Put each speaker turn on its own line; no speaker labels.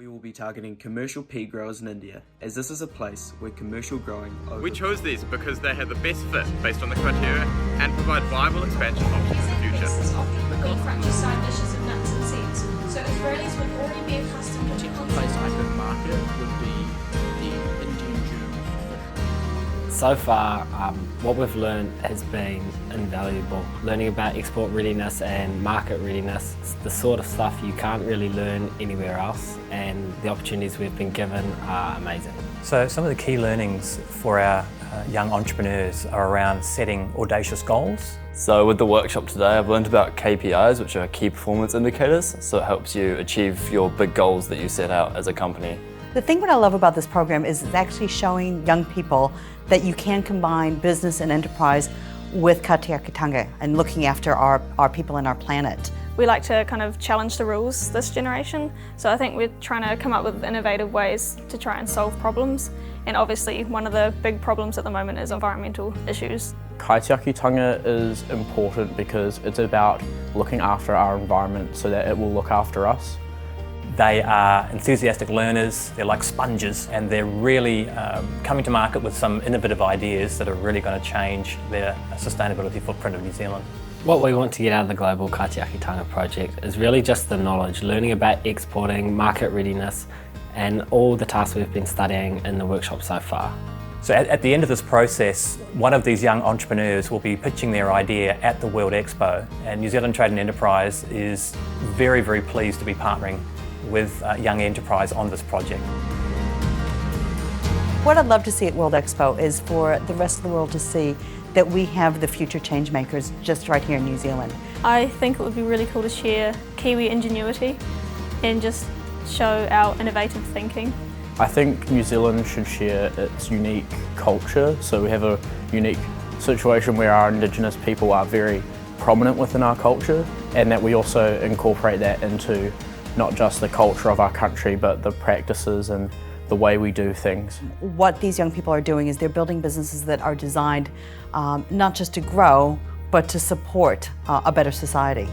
We will be targeting commercial pea growers in India, as this is a place where commercial growing
We chose these because they have the best fit based on the criteria and provide viable expansion options in the future.
This is often cooking fratricide dishes of nuts and seeds, so Israelis would already be accustomed to the
place I could market would be the Indian Journal of Fish.
So far, what we've learned has been invaluable. Learning about export readiness and market readiness, it's the sort of stuff you can't really learn anywhere else, and the opportunities we've been given are amazing.
So some of the key learnings for our young entrepreneurs are around setting audacious goals.
So with the workshop today, I've learned about KPIs, which are key performance indicators, so it helps you achieve your big goals that you set out as a company.
The thing what I love about this program is it's actually showing young people that you can combine business and enterprise with Kaitiakitanga and looking after our people and our planet.
We like to kind of challenge the rules this generation, so I think we're trying to come up with innovative ways to try and solve problems, and obviously one of the big problems at the moment is environmental issues.
Kaitiakitanga is important because it's about looking after our environment so that it will look after us.
They are enthusiastic learners, they're like sponges, and they're really coming to market with some innovative ideas that are really going to change their sustainability footprint of New Zealand.
What we want to get out of the Global Kaitiakitanga Project is really just the knowledge, learning about exporting, market readiness, and all the tasks we've been studying in the workshop so far.
So at the end of this process, one of these young entrepreneurs will be pitching their idea at the World Expo, and New Zealand Trade and Enterprise is very, very pleased to be partnering with Young Enterprise on this project.
What I'd love to see at World Expo is for the rest of the world to see that we have the future change makers just right here in New Zealand.
I think it would be really cool to share Kiwi ingenuity and just show our innovative thinking.
I think New Zealand should share its unique culture, so we have a unique situation where our Indigenous people are very prominent within our culture, and that we also incorporate that into not just the culture of our country but the practices and the way we do things.
What these young people are doing is they're building businesses that are designed not just to grow but to support a better society.